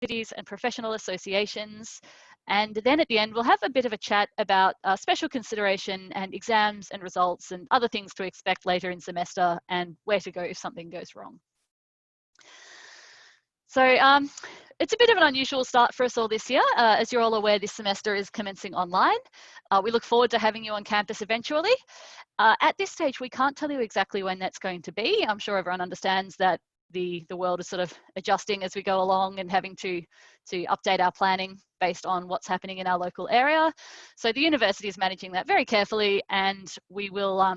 activities and professional associations. And then at the end, we'll have a bit of a chat about special consideration and exams and results and other things to expect later in semester and where to go if something goes wrong. So it's a bit of an unusual start for us all this year. As you're all aware, this semester is commencing online. We look forward to having you on campus eventually. At this stage, we can't tell you exactly when that's going to be. I'm sure everyone understands that the world is sort of adjusting as we go along and having to update our planning based on what's happening in our local area. So the university is managing that very carefully, and we will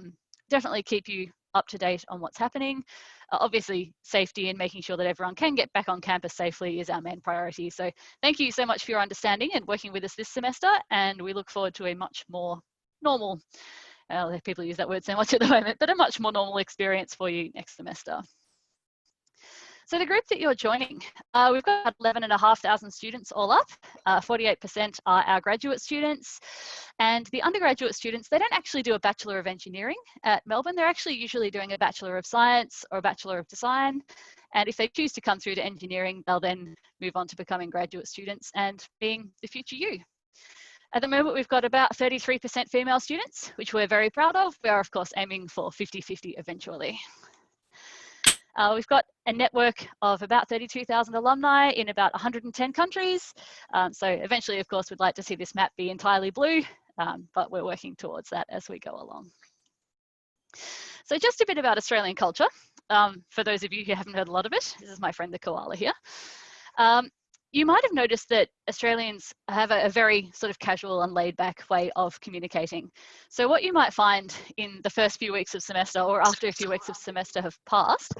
definitely keep you up to date on what's happening. Obviously, safety and making sure that everyone can get back on campus safely is our main priority. So thank you so much for your understanding and working with us this semester, and we look forward to a much more normal, people use that word so much at the moment, but a much more normal experience for you next semester. So the group that you're joining, we've got 11,500 students all up. 48% are our graduate students, and the undergraduate students, they don't actually do a Bachelor of Engineering at Melbourne. They're actually usually doing a Bachelor of Science or a Bachelor of Design. And if they choose to come through to engineering, they'll then move on to becoming graduate students and being the future you. At the moment, we've got about 33% female students, which we're very proud of. We are, of course, aiming for 50-50 eventually. We've got a network of about 32,000 alumni in about 110 countries. So eventually, of course, we'd like to see this map be entirely blue, but we're working towards that as we go along. So just a bit about Australian culture. For those of you who haven't heard a lot of it, this is my friend the koala here. You might have noticed that Australians have a very sort of casual and laid back way of communicating. So what you might find in the first few weeks of semester or after a few weeks of semester have passed,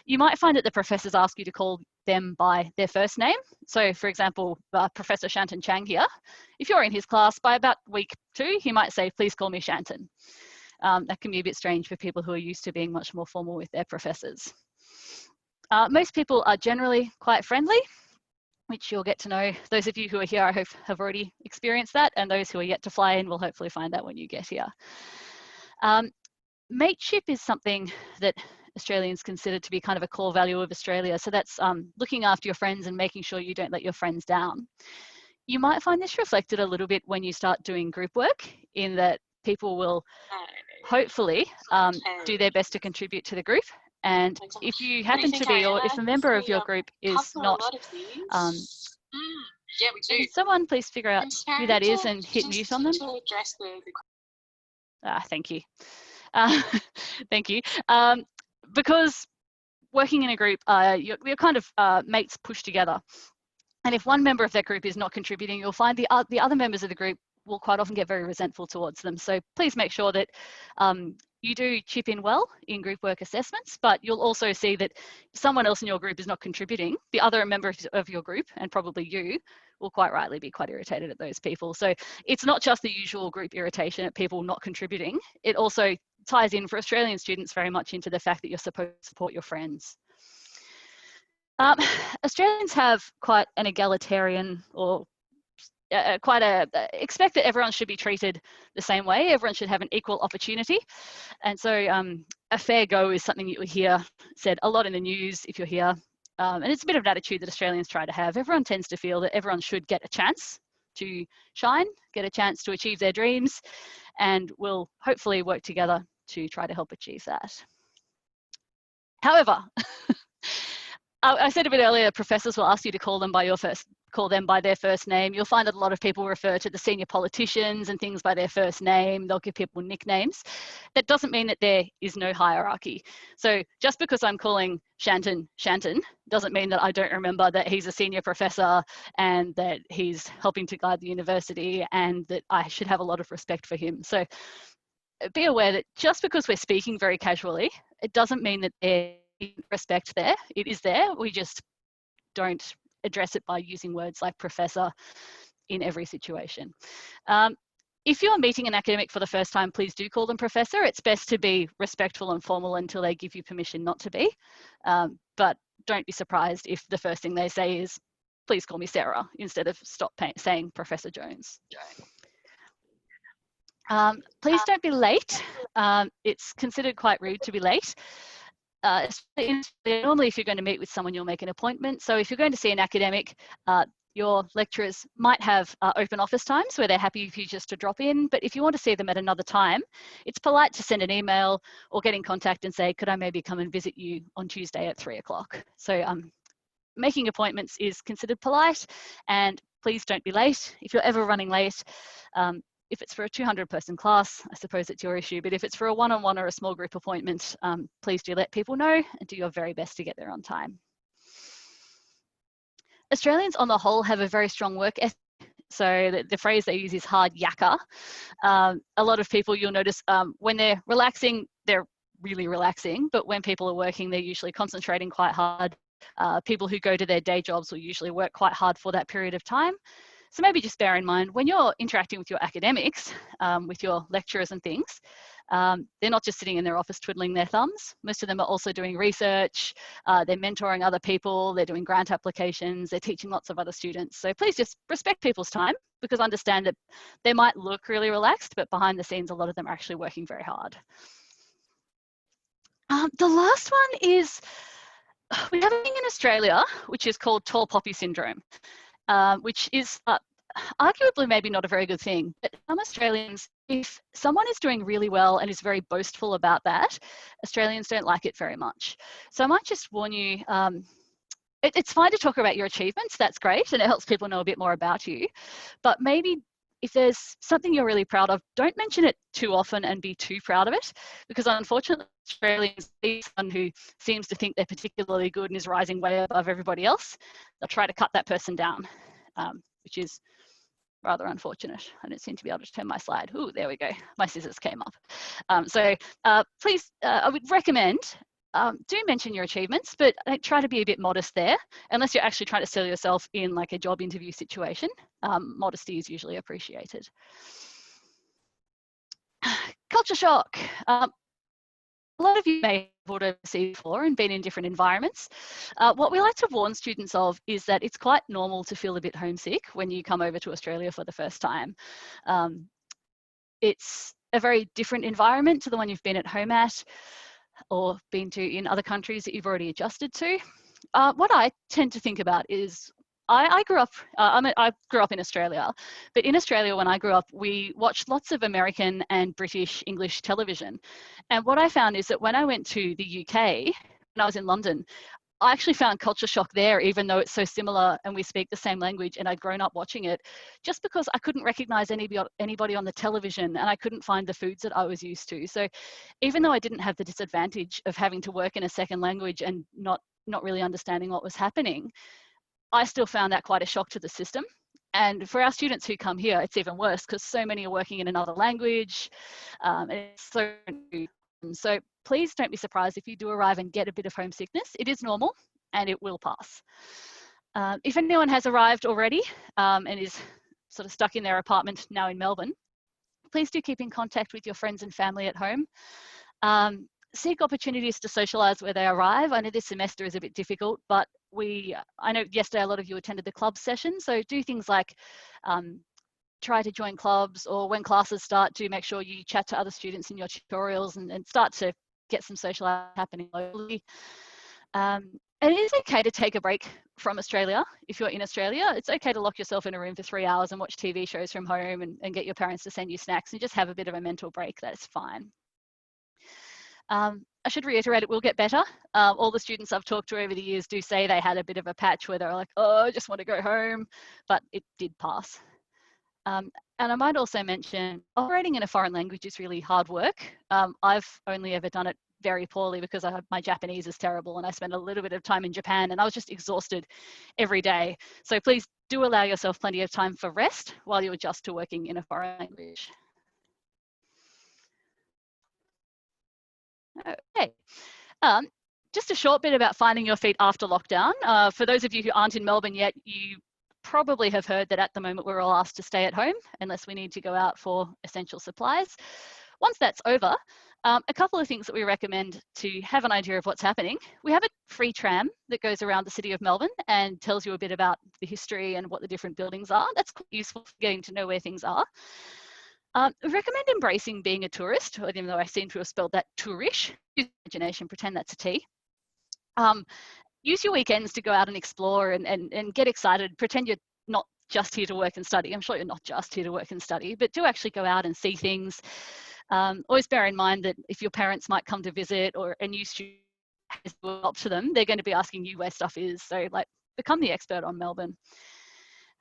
you might find that the professors ask you to call them by their first name. So for example, Professor Shanton Chang here, if you're in his class, by about week 2, he might say, please call me Shanton. That can be a bit strange for people who are used to being much more formal with their professors. Most people are generally quite friendly, which you'll get to know. Those of you who are here, I hope, have already experienced that, and those who are yet to fly in will hopefully find that when you get here. Mateship is something that Australians consider to be kind of a core value of Australia. So that's looking after your friends and making sure you don't let your friends down. You might find this reflected a little bit when you start doing group work, in that people will hopefully do their best to contribute to the group. And if you happen to be, or if a member of your group is not, yeah, we do. Can someone please figure out who that is and hit mute on them? Thank you. Thank you. Because working in a group, you're kind of mates pushed together. And if one member of that group is not contributing, you'll find the other members of the group will quite often get very resentful towards them. So please make sure that you do chip in well in group work assessments, but you'll also see that if someone else in your group is not contributing, the other member of your group, and probably you, will quite rightly be quite irritated at those people. So it's not just the usual group irritation at people not contributing. It also ties in for Australian students very much into the fact that you're supposed to support your friends. Australians have quite an egalitarian, or expect that everyone should be treated the same way. Everyone should have an equal opportunity. And so a fair go is something you hear said a lot in the news if you're here. And it's a bit of an attitude that Australians try to have. Everyone tends to feel that everyone should get a chance to shine, get a chance to achieve their dreams, and we'll hopefully work together to try to help achieve that. However, I said a bit earlier, professors will ask you to call them by their first name. You'll find that a lot of people refer to the senior politicians and things by their first name. They'll give people nicknames. That doesn't mean that there is no hierarchy. So just because I'm calling Shanton Shanton doesn't mean that I don't remember that he's a senior professor and that he's helping to guide the university and that I should have a lot of respect for him. So be aware that just because we're speaking very casually, it doesn't mean that there respect there. It is there. We just don't address it by using words like professor in every situation. If you're meeting an academic for the first time, please do call them professor. It's best to be respectful and formal until they give you permission not to be. But don't be surprised if the first thing they say is, please call me Sarah, instead of stop saying Professor Jones. Please don't be late. It's considered quite rude to be late. Normally, if you're going to meet with someone, you'll make an appointment. So if you're going to see an academic, your lecturers might have open office times where they're happy for you just to drop in. But if you want to see them at another time, it's polite to send an email or get in contact and say, could I maybe come and visit you on Tuesday at 3 o'clock? So making appointments is considered polite, and please don't be late. If you're ever running late, if it's for a 200-person class, I suppose it's your issue, but if it's for a one-on-one or a small group appointment, please do let people know and do your very best to get there on time. Australians on the whole have a very strong work ethic. So the phrase they use is hard yakka. A lot of people, you'll notice when they're relaxing, they're really relaxing, but when people are working, they're usually concentrating quite hard. People who go to their day jobs will usually work quite hard for that period of time. So maybe just bear in mind when you're interacting with your academics, with your lecturers and things, they're not just sitting in their office twiddling their thumbs. Most of them are also doing research, they're mentoring other people, they're doing grant applications, they're teaching lots of other students. So please just respect people's time, because understand that they might look really relaxed, but behind the scenes, a lot of them are actually working very hard. The last one is, we have a thing in Australia, which is called tall poppy syndrome. Which is arguably maybe not a very good thing. But some Australians, if someone is doing really well and is very boastful about that, Australians don't like it very much. So I might just warn you, it's fine to talk about your achievements, that's great, and it helps people know a bit more about you. But maybe if there's something you're really proud of, don't mention it too often and be too proud of it, because unfortunately Australians see someone who seems to think they're particularly good and is rising way above everybody else, they'll try to cut that person down, which is rather unfortunate. I don't seem to be able to turn my slide. Ooh, there we go. My scissors came up. Please, I would recommend, do mention your achievements, but try to be a bit modest there, unless you're actually trying to sell yourself in like a job interview situation. Modesty is usually appreciated. Culture shock. A lot of you may have worked overseas before and been in different environments. What we like to warn students of is that it's quite normal to feel a bit homesick when you come over to Australia for the first time. It's a very different environment to the one you've been at home at or been to in other countries that you've already adjusted to. What I tend to think about is, I grew up in Australia, but in Australia when I grew up, we watched lots of American and British English television. And what I found is that when I went to the UK, when I was in London, I actually found culture shock there, even though it's so similar and we speak the same language and I'd grown up watching it, just because I couldn't recognize anybody on the television and I couldn't find the foods that I was used to. So even though I didn't have the disadvantage of having to work in a second language and not really understanding what was happening, I still found that quite a shock to the system. And for our students who come here, it's even worse because so many are working in another language. It's so new. So please don't be surprised if you do arrive and get a bit of homesickness. It is normal and it will pass. If anyone has arrived already and is sort of stuck in their apartment now in Melbourne, please do keep in contact with your friends and family at home. Seek opportunities to socialise where they arrive. I know this semester is a bit difficult, but I know yesterday a lot of you attended the club session, so do things like try to join clubs, or when classes start, do make sure you chat to other students in your tutorials and start to get some social happening locally. And it is okay to take a break from Australia. If you're in Australia, it's okay to lock yourself in a room for 3 hours and watch TV shows from home and get your parents to send you snacks and just have a bit of a mental break. That's fine. I should reiterate, it will get better. All the students I've talked to over the years do say they had a bit of a patch where they're like, oh, I just want to go home, but it did pass. And I might also mention, operating in a foreign language is really hard work. I've only ever done it very poorly because my Japanese is terrible and I spent a little bit of time in Japan and I was just exhausted every day. So please do allow yourself plenty of time for rest while you adjust to working in a foreign language. Okay. Just a short bit about finding your feet after lockdown. For those of you who aren't in Melbourne yet, you probably have heard that at the moment we're all asked to stay at home unless we need to go out for essential supplies. Once that's over, a couple of things that we recommend to have an idea of what's happening. We have a free tram that goes around the city of Melbourne and tells you a bit about the history and what the different buildings are. That's quite useful for getting to know where things are. I recommend embracing being a tourist, even though I seem to have spelled that tourish. Use imagination, pretend that's a T. Use your weekends to go out and explore and get excited. Pretend you're not just here to work and study. I'm sure you're not just here to work and study, but do actually go out and see things. Always bear in mind that if your parents might come to visit or a new student has to up to them, they're going to be asking you where stuff is. So like, become the expert on Melbourne.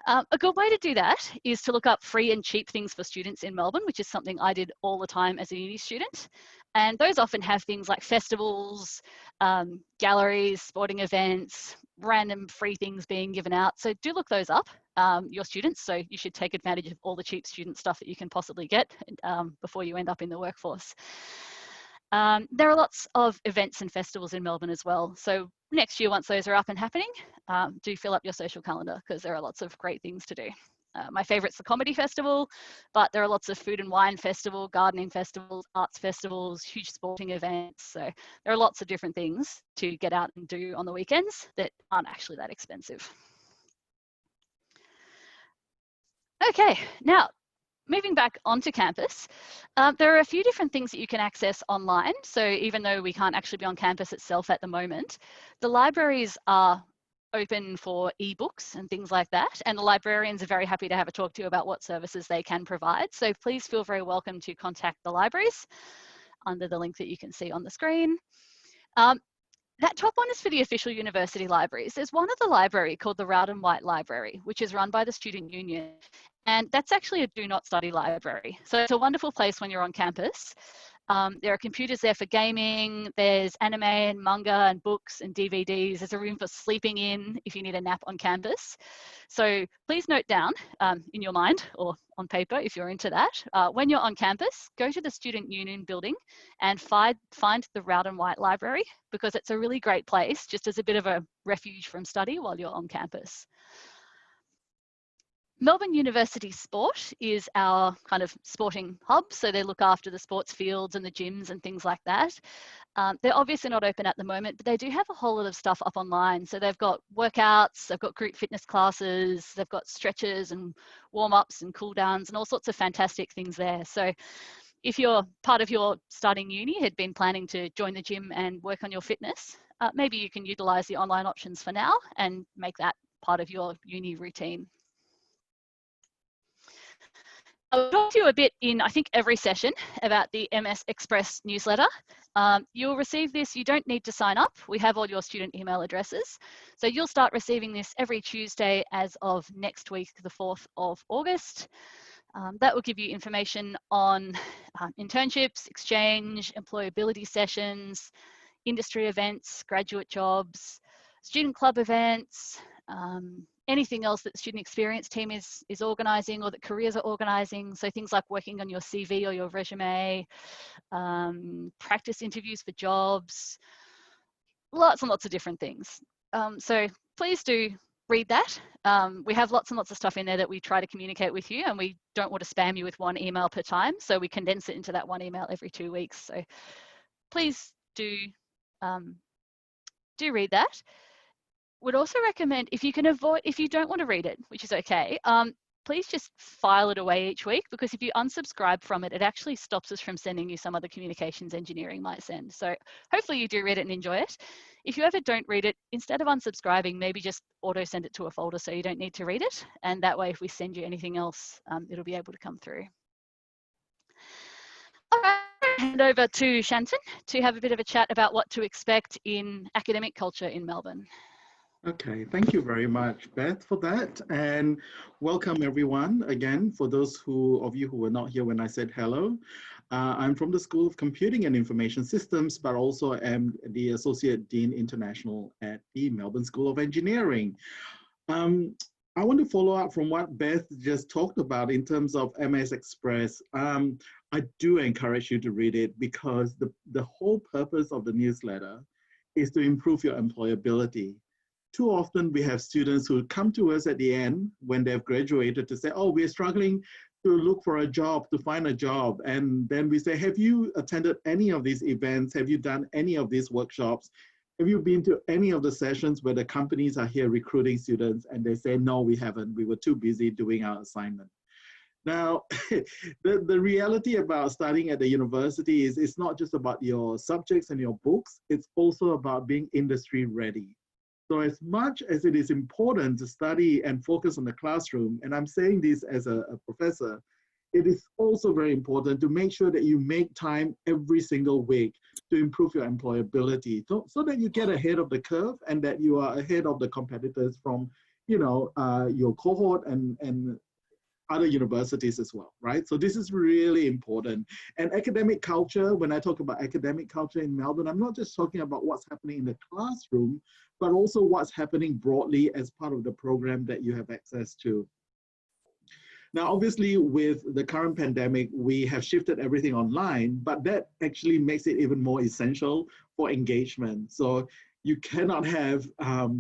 A good way to do that is to look up free and cheap things for students in Melbourne, which is something I did all the time as a uni student. And those often have things like festivals, galleries, sporting events, random free things being given out. So do look those up, your students. So you should take advantage of all the cheap student stuff that you can possibly get before you end up in the workforce. There are lots of events and festivals in Melbourne as well. So next year, once those are up and happening, do fill up your social calendar because there are lots of great things to do. My favourite's the comedy festival, but there are lots of food and wine festival, gardening festivals, arts festivals, huge sporting events. So there are lots of different things to get out and do on the weekends that aren't actually that expensive. Okay, now moving back onto campus, there are a few different things that you can access online. So even though we can't actually be on campus itself at the moment, the libraries are open for ebooks and things like that. And the librarians are very happy to have a talk to you about what services they can provide. So please feel very welcome to contact the libraries under the link that you can see on the screen. That top one is for the official university libraries. There's one other library called the Rowden White Library, which is run by the Student Union. And that's actually a do not study library. So it's a wonderful place when you're on campus. There are computers there for gaming. There's anime and manga and books and DVDs. There's a room for sleeping in if you need a nap on campus. So please note down in your mind or on paper if you're into that. When you're on campus, go to the Student Union building and find the Rowden White Library because it's a really great place just as a bit of a refuge from study while you're on campus. Melbourne University Sport is our kind of sporting hub, so they look after the sports fields and the gyms and things like that. They're obviously not open at the moment, but they do have a whole lot of stuff up online. So they've got workouts, they've got group fitness classes, they've got stretches and warm-ups and cool-downs and all sorts of fantastic things there. So if you're part of your starting uni had been planning to join the gym and work on your fitness, maybe you can utilise the online options for now and make that part of your uni routine. I'll talk to you a bit in, I think, every session about the MS Express newsletter. You'll receive this, you don't need to sign up. We have all your student email addresses. So you'll start receiving this every Tuesday as of next week, the 4th of August. That will give you information on internships, exchange, employability sessions, industry events, graduate jobs, student club events, anything else that the student experience team is organising or that careers are organising. So things like working on your CV or your resume, practice interviews for jobs, lots and lots of different things. So please do read that. We have lots and lots of stuff in there that we try to communicate with you, and we don't want to spam you with one email per time. So we condense it into that one email every 2 weeks. So please do read that. Would also recommend, if you don't want to read it, which is okay, please just file it away each week, because if you unsubscribe from it, it actually stops us from sending you some other communications engineering might send. So hopefully you do read it and enjoy it. If you ever don't read it, instead of unsubscribing, maybe just auto send it to a folder so you don't need to read it. And that way, if we send you anything else, it'll be able to come through. All right, hand over to Shanton to have a bit of a chat about what to expect in academic culture in Melbourne. Okay, thank you very much, Beth, for that. And welcome everyone again. For those of you who were not here when I said hello, I'm from the School of Computing and Information Systems, but also am the Associate Dean International at the Melbourne School of Engineering. I want to follow up from what Beth just talked about in terms of MS Express. I do encourage you to read it, because the whole purpose of the newsletter is to improve your employability. Too often we have students who come to us at the end when they've graduated to say, oh, we're struggling to look for a job, to find a job. And then we say, have you attended any of these events? Have you done any of these workshops? Have you been to any of the sessions where the companies are here recruiting students? And they say, no, we haven't. We were too busy doing our assignment. Now, the reality about studying at the university is it's not just about your subjects and your books, it's also about being industry ready. So as much as it is important to study and focus on the classroom, and I'm saying this as a professor, it is also very important to make sure that you make time every single week to improve your employability so that you get ahead of the curve and that you are ahead of the competitors from, your cohort and other universities as well, right? So this is really important. And academic culture, when I talk about academic culture in Melbourne, I'm not just talking about what's happening in the classroom, but also what's happening broadly as part of the program that you have access to. Now, obviously, with the current pandemic, we have shifted everything online, but that actually makes it even more essential for engagement. So you cannot have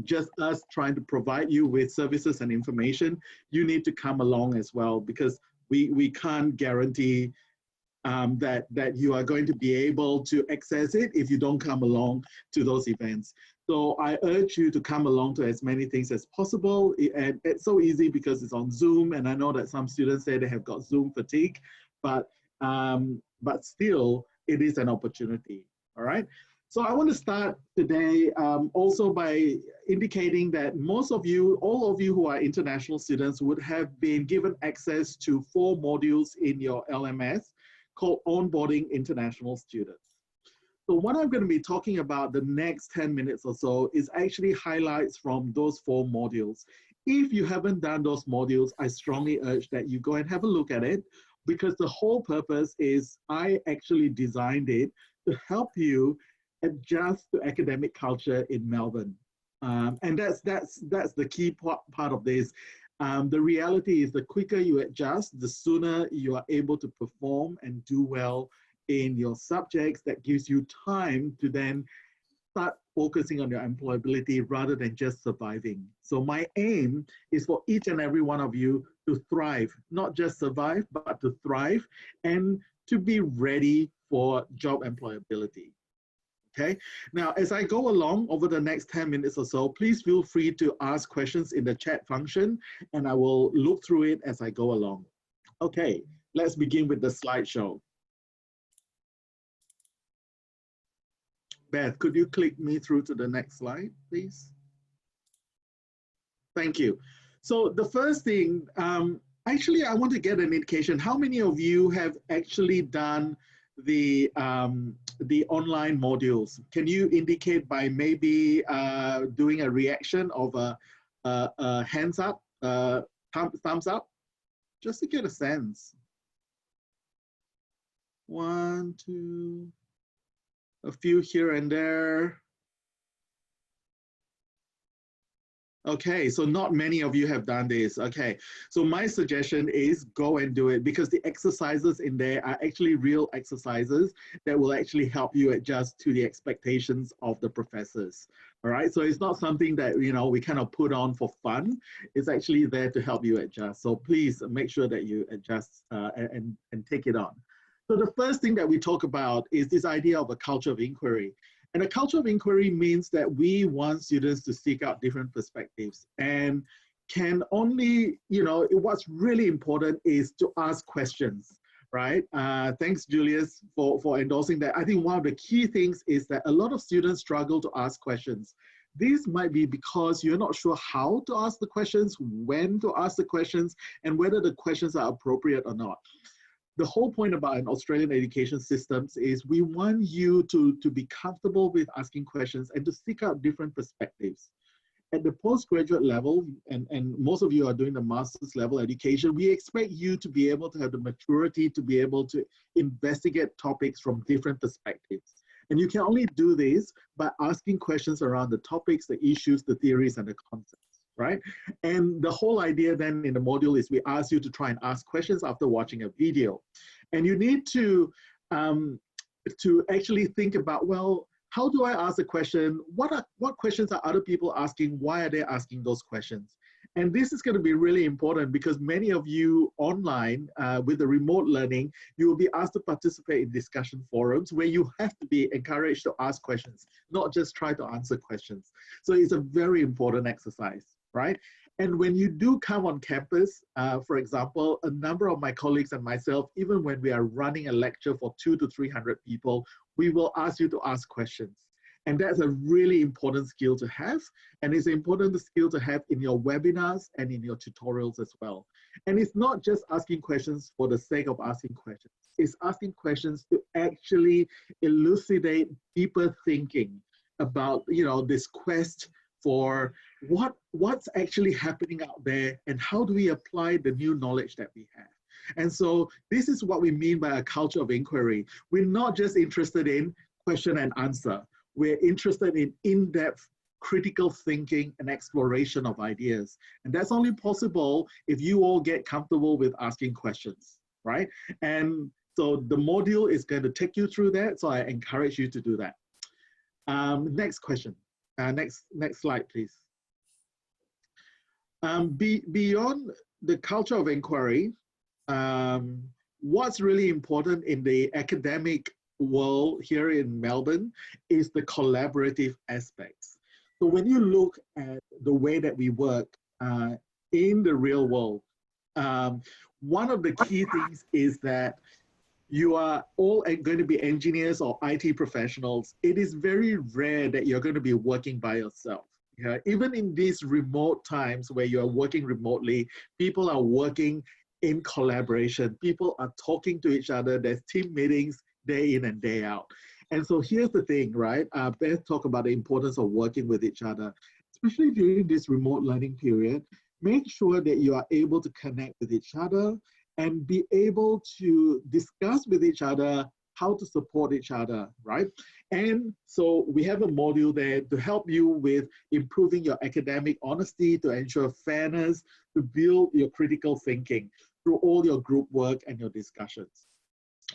just us trying to provide you with services and information. You need to come along as well, because we can't guarantee that you are going to be able to access it if you don't come along to those events. So I urge you to come along to as many things as possible. And it's so easy because it's on Zoom. And I know that some students say they have got Zoom fatigue, but still it is an opportunity, all right? So I want to start today also by indicating that most of you, all of you who are international students would have been given access to 4 modules in your LMS called Onboarding International Students. So what I'm going to be talking about the next 10 minutes or so is actually highlights from those 4 modules. If you haven't done those modules, I strongly urge that you go and have a look at it, because the whole purpose is I actually designed it to help you adjust to academic culture in Melbourne. And that's the key part of this. The reality is the quicker you adjust, the sooner you are able to perform and do well in your subjects. That gives you time to then start focusing on your employability rather than just surviving. So my aim is for each and every one of you to thrive, not just survive, but to thrive and to be ready for job employability. Okay, now as I go along over the next 10 minutes or so, please feel free to ask questions in the chat function and I will look through it as I go along. Okay, let's begin with the slideshow. Beth, could you click me through to the next slide, please? Thank you. So the first thing, actually I want to get an indication, how many of you have actually done the online modules? Can you indicate by maybe doing a reaction of a hands up, thumbs up, just to get a sense? 1, 2, a few here and there. Okay, so not many of you have done this. Okay, so my suggestion is go and do it, because the exercises in there are actually real exercises that will actually help you adjust to the expectations of the professors. All right, so it's not something that, we kind of put on for fun. It's actually there to help you adjust. So please make sure that you adjust and take it on. So the first thing that we talk about is this idea of a culture of inquiry. And a culture of inquiry means that we want students to seek out different perspectives and can only, what's really important is to ask questions, right? Thanks, Julius, for endorsing that. I think one of the key things is that a lot of students struggle to ask questions. This might be because you're not sure how to ask the questions, when to ask the questions, and whether the questions are appropriate or not. The whole point about an Australian education system is we want you to be comfortable with asking questions and to seek out different perspectives. At the postgraduate level, and most of you are doing the master's level education, we expect you to be able to have the maturity to be able to investigate topics from different perspectives. And you can only do this by asking questions around the topics, the issues, the theories, and the concepts. Right? And the whole idea then in the module is we ask you to try and ask questions after watching a video. And you need to actually think about, well, how do I ask a question? What questions are other people asking? Why are they asking those questions? And this is going to be really important because many of you online with the remote learning, you will be asked to participate in discussion forums where you have to be encouraged to ask questions, not just try to answer questions. So it's a very important exercise, right? And when you do come on campus, for example, a number of my colleagues and myself, even when we are running a lecture for 200 to 300 people, we will ask you to ask questions. And that's a really important skill to have. And it's an important skill to have in your webinars and in your tutorials as well. And it's not just asking questions for the sake of asking questions. It's asking questions to actually elucidate deeper thinking about, this quest for what's actually happening out there and how do we apply the new knowledge that we have. And so this is what we mean by a culture of inquiry. We're not just interested in question and answer. We're interested in in-depth critical thinking and exploration of ideas. And that's only possible if you all get comfortable with asking questions, right? And so the module is going to take you through that. So I encourage you to do that. Next question. Next slide, please. Beyond the culture of inquiry, what's really important in the academic world here in Melbourne is the collaborative aspects. So when you look at the way that we work in the real world, one of the key things is that you are all going to be engineers or IT professionals. It is very rare that you're going to be working by yourself. Yeah? Even in these remote times where you're working remotely, people are working in collaboration. People are talking to each other. There's team meetings day in and day out. And so here's the thing, right? Beth talked about the importance of working with each other, especially during this remote learning period. Make sure that you are able to connect with each other and be able to discuss with each other how to support each other, right? And so we have a module there to help you with improving your academic honesty, to ensure fairness, to build your critical thinking through all your group work and your discussions.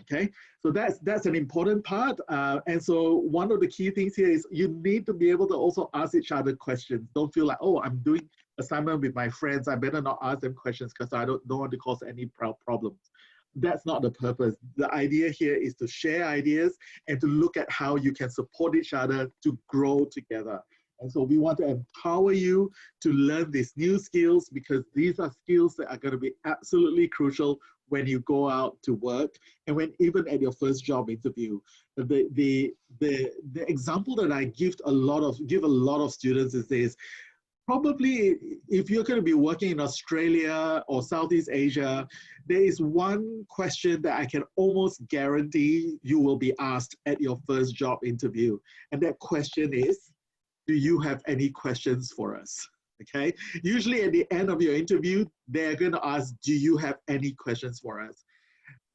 Okay, so that's an important part. And so one of the key things here is you need to be able to also ask each other questions. Don't feel like, oh, I'm doing assignment with my friends, I better not ask them questions because I don't want to cause any problems. That's not the purpose. The idea here is to share ideas and to look at how you can support each other to grow together. And so we want to empower you to learn these new skills because these are skills that are going to be absolutely crucial when you go out to work and when even at your first job interview. The example that I give a lot of students is this. Probably if you're going to be working in Australia or Southeast Asia, there is one question that I can almost guarantee you will be asked at your first job interview. And that question is, do you have any questions for us? Okay. Usually at the end of your interview, they're going to ask, do you have any questions for us?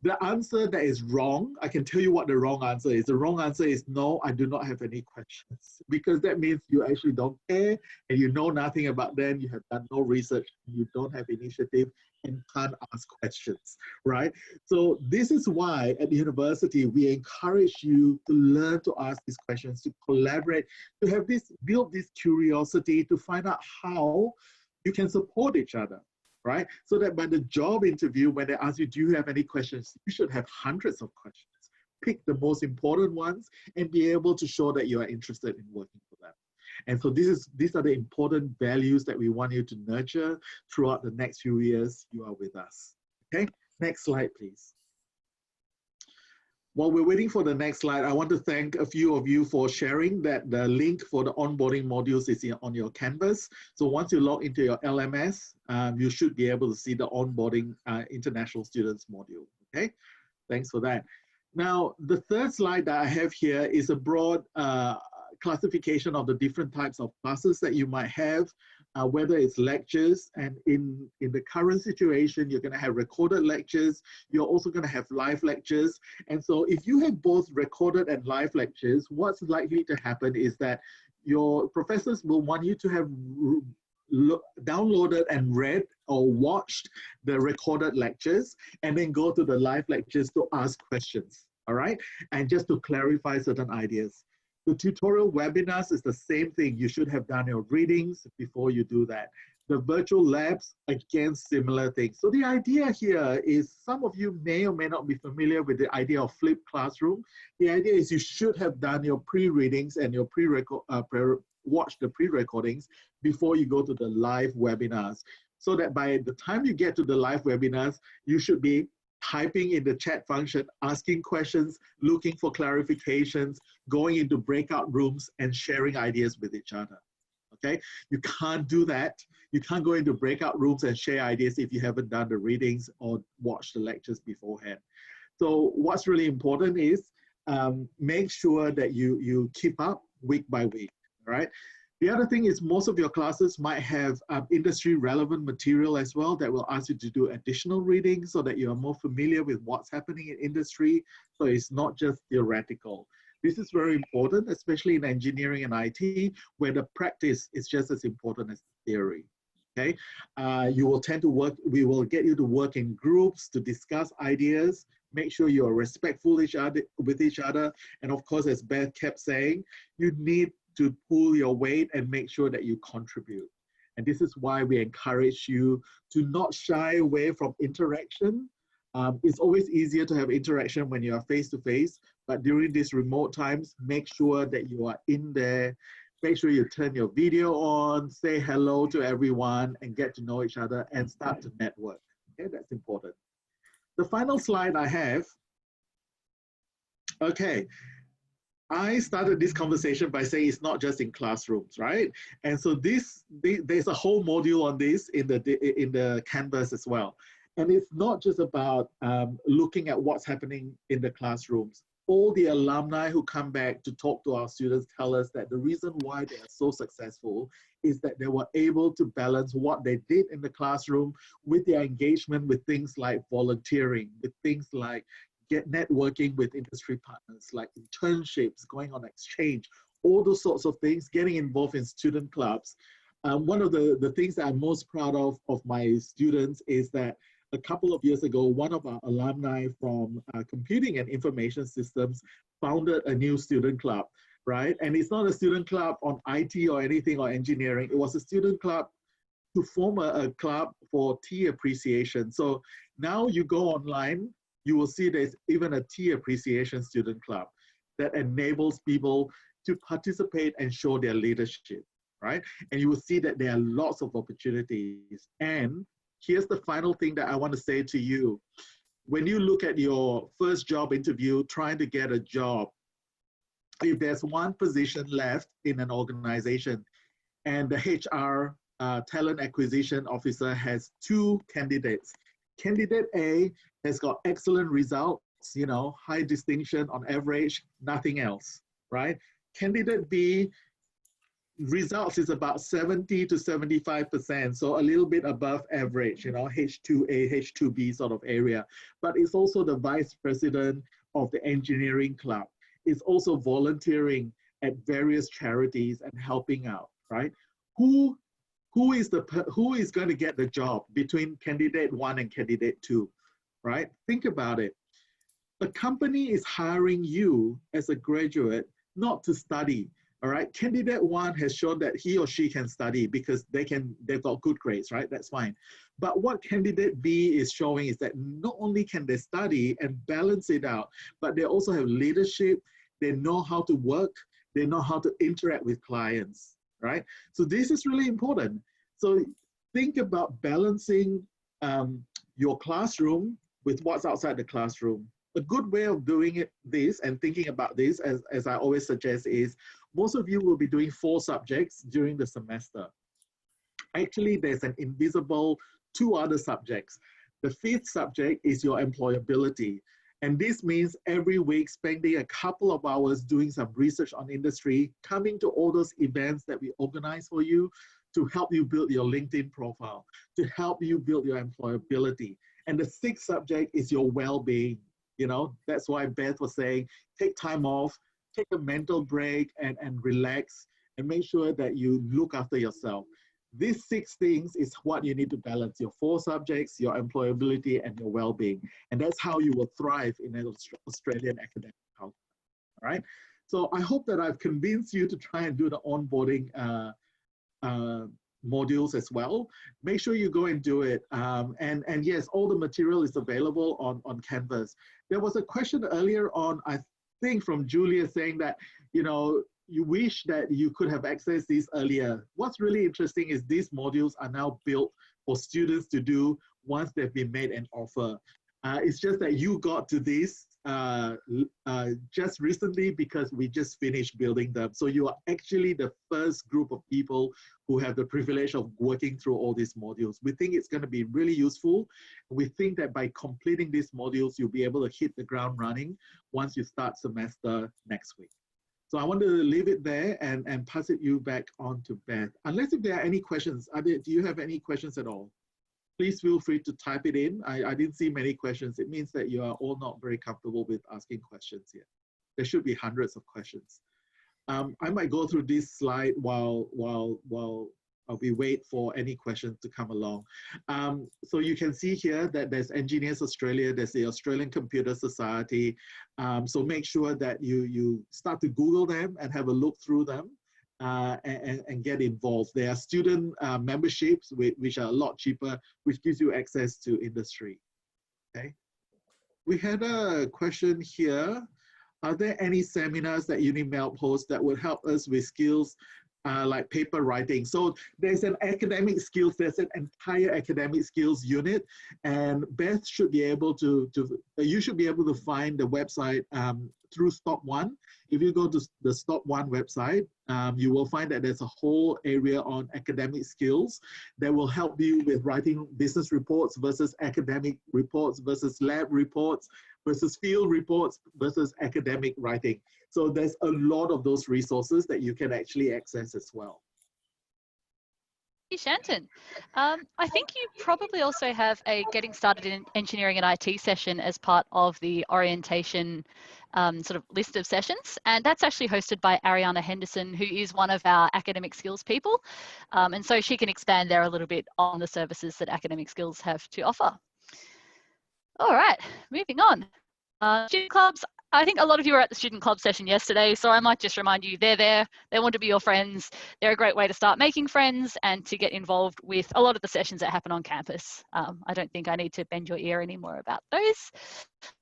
The answer that is wrong, I can tell you what the wrong answer is. The wrong answer is no, I do not have any questions, because that means you actually don't care and you know nothing about them. You have done no research, you don't have initiative and can't ask questions, right? So this is why at the university, we encourage you to learn to ask these questions, to collaborate, to have this, build this curiosity to find out how you can support each other. Right? So that by the job interview, when they ask you, do you have any questions? You should have hundreds of questions. Pick the most important ones and be able to show that you are interested in working for them. And so these are the important values that we want you to nurture throughout the next few years you are with us. Okay, next slide, please. While we're waiting for the next slide, I want to thank a few of you for sharing that the link for the onboarding modules is on your canvas. So once you log into your LMS, you should be able to see the onboarding international students module. Okay, thanks for that. Now, the third slide that I have here is a broad classification of the different types of classes that you might have, whether it's lectures, and in the current situation, you're going to have recorded lectures. You're also going to have live lectures. And so if you have both recorded and live lectures, what's likely to happen is that your professors will want you to have downloaded and read or watched the recorded lectures and then go to the live lectures to ask questions, all right? And just to clarify certain ideas. The tutorial webinars is the same thing. You should have done your readings before you do that. The virtual labs, again, similar things. So the idea here is some of you may or may not be familiar with the idea of flipped classroom. The idea is you should have done your pre-readings and your watch the pre-recordings before you go to the live webinars, so that by the time you get to the live webinars, you should be typing in the chat function, asking questions, looking for clarifications, going into breakout rooms and sharing ideas with each other. Okay, you can't do that. You can't go into breakout rooms and share ideas if you haven't done the readings or watched the lectures beforehand. So what's really important is make sure that you keep up week by week, right? The other thing is most of your classes might have industry relevant material as well that will ask you to do additional reading so that you are more familiar with what's happening in industry. So it's not just theoretical. This is very important, especially in engineering and IT, where the practice is just as important as the theory. Okay, you will tend to work, we will get you to work in groups to discuss ideas, make sure you are respectful with each other. And of course, as Beth kept saying, you need to pull your weight and make sure that you contribute. And this is why we encourage you to not shy away from interaction. It's always easier to have interaction when you are face-to-face, but during these remote times, make sure that you are in there. Make sure you turn your video on, say hello to everyone and get to know each other and start to network. Okay, that's important. The final slide I have, okay, I started this conversation by saying it's not just in classrooms, right? And so there's a whole module on this in the Canvas as well. And it's not just about looking at what's happening in the classrooms. All the alumni who come back to talk to our students tell us that the reason why they are so successful is that they were able to balance what they did in the classroom with their engagement with things like volunteering, with things like networking with industry partners, like internships, going on exchange, all those sorts of things, getting involved in student clubs. One of the things that I'm most proud of my students is that a couple of years ago, one of our alumni from Computing and Information Systems founded a new student club, right? And it's not a student club on IT or anything or engineering. It was a student club to form a club for tea appreciation. So now you go online, you will see there's even a tea appreciation student club that enables people to participate and show their leadership, right? And you will see that there are lots of opportunities. And here's the final thing that I want to say to you. When you look at your first job interview, trying to get a job, if there's one position left in an organization and the HR talent acquisition officer has two candidates, candidate A has got excellent results, you know, high distinction on average, nothing else, right? Candidate B, results is about 70 to 75%, so a little bit above average, you know, H2A, H2B sort of area. But it's also the vice president of the engineering club. It's also volunteering at various charities and helping out, right? Who is going to get the job between candidate 1 and candidate 2, right? Think about it. A company is hiring you as a graduate not to study. All right, candidate 1 has shown that he or she can study because they've got good grades, right? That's fine. But what candidate B is showing is that not only can they study and balance it out, but they also have leadership, they know how to work, they know how to interact with clients, right? So this is really important. So think about balancing your classroom with what's outside the classroom. A good way of doing this and thinking about this, as I always suggest, is most of you will be doing 4 subjects during the semester. Actually, there's an invisible 2 other subjects. The 5th subject is your employability. And this means every week spending a couple of hours doing some research on industry, coming to all those events that we organize for you to help you build your LinkedIn profile, to help you build your employability. And the 6th subject is your well-being. You know, that's why Beth was saying, take time off, take a mental break and relax and make sure that you look after yourself. These 6 things is what you need to balance: your 4 subjects, your employability, and your well-being. And that's how you will thrive in an Australian academic culture, all right? So I hope that I've convinced you to try and do the onboarding modules as well. Make sure you go and do it. And yes, all the material is available on Canvas. There was a question earlier on, I think from Julia, saying that, you know, you wish that you could have accessed these earlier. What's really interesting is these modules are now built for students to do once they've been made an offer. It's just that you got to this just recently because we just finished building them. So you are actually the first group of people who have the privilege of working through all these modules. We think it's going to be really useful. We think that by completing these modules, you'll be able to hit the ground running once you start semester next week. So I want to leave it there and pass it you back on to Beth. Unless if there are any questions, do you have any questions at all? Please feel free to type it in. I didn't see many questions. It means that you are all not very comfortable with asking questions here. There should be hundreds of questions. I might go through this slide while we wait for any questions to come along. So you can see here that there's Engineers Australia, there's the Australian Computer Society. So make sure that you start to Google them and have a look through them. And get involved. There are student memberships which are a lot cheaper, which gives you access to industry. Okay. We had a question here. Are there any seminars that UniMelb hosts that would help us with skills like paper writing? So there's an academic skills, there's an entire academic skills unit, and Beth should be able you should be able to find the website through Stop One. If you go to the Stop One website, you will find that there's a whole area on academic skills that will help you with writing business reports versus academic reports versus lab reports versus field reports versus academic writing. So there's a lot of those resources that you can actually access as well. Shanton, I think you probably also have a Getting Started in Engineering and IT session as part of the orientation sort of list of sessions, and that's actually hosted by Ariana Henderson, who is one of our academic skills people, and so she can expand there a little bit on the services that academic skills have to offer. All right, moving on. Student clubs. I think a lot of you were at the student club session yesterday, so I might just remind you they're there. They want to be your friends. They're a great way to start making friends and to get involved with a lot of the sessions that happen on campus. I don't think I need to bend your ear anymore about those.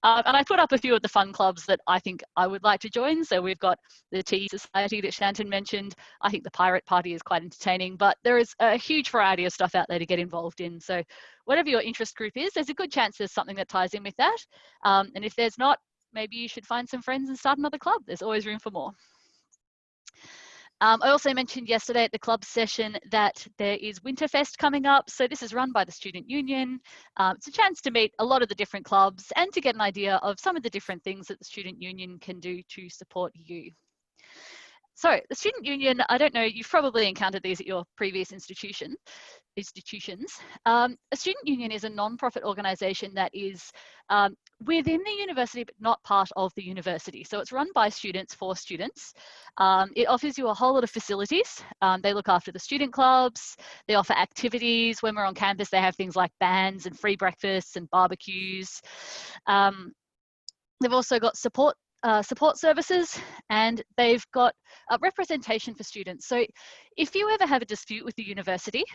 And I put up a few of the fun clubs that I think I would like to join. So we've got the Tea Society that Shanton mentioned. I think the Pirate Party is quite entertaining, but there is a huge variety of stuff out there to get involved in. So whatever your interest group is, there's a good chance there's something that ties in with that. And if there's not, maybe you should find some friends and start another club. There's always room for more. I also mentioned yesterday at the club session that there is Winterfest coming up. So this is run by the Student Union. It's a chance to meet a lot of the different clubs and to get an idea of some of the different things that the Student Union can do to support you. So the Student Union, I don't know, you've probably encountered these at your previous institutions. A student union is a non-profit organisation that is within the university but not part of the university. So it's run by students for students. It offers you a whole lot of facilities. They look after the student clubs. They offer activities. When we're on campus, they have things like bands and free breakfasts and barbecues. They've also got support services, and they've got a representation for students. So if you ever have a dispute with the university,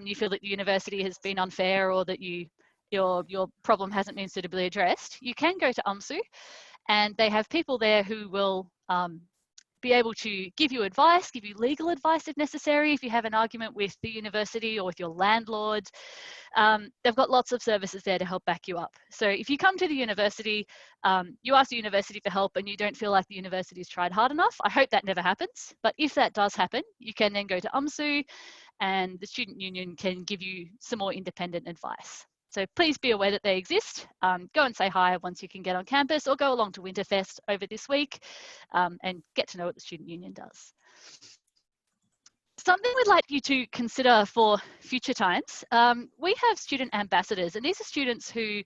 you feel that the university has been unfair or that your problem hasn't been suitably addressed, you can go to UMSU, and they have people there who will be able to give you advice, give you legal advice if necessary, if you have an argument with the university or with your landlord. They've got lots of services there to help back you up. So if you come to the university, you ask the university for help and you don't feel like the university's tried hard enough, I hope that never happens. But if that does happen, you can then go to UMSU and the Student Union can give you some more independent advice. So please be aware that they exist. Go and say hi once you can get on campus, or go along to Winterfest over this week and get to know what the Student Union does. Something we'd like you to consider for future times, we have student ambassadors, and these are students who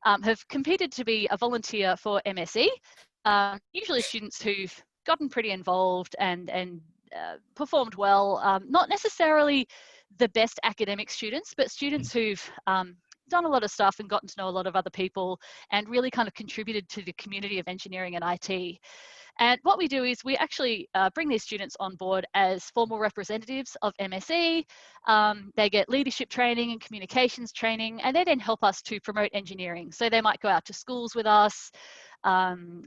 have competed to be a volunteer for MSE, usually students who've gotten pretty involved and performed well, not necessarily the best academic students, but students who've done a lot of stuff and gotten to know a lot of other people and really kind of contributed to the community of engineering and IT. And what we do is we actually bring these students on board as formal representatives of MSE. They get leadership training and communications training, and they then help us to promote engineering. So they might go out to schools with us.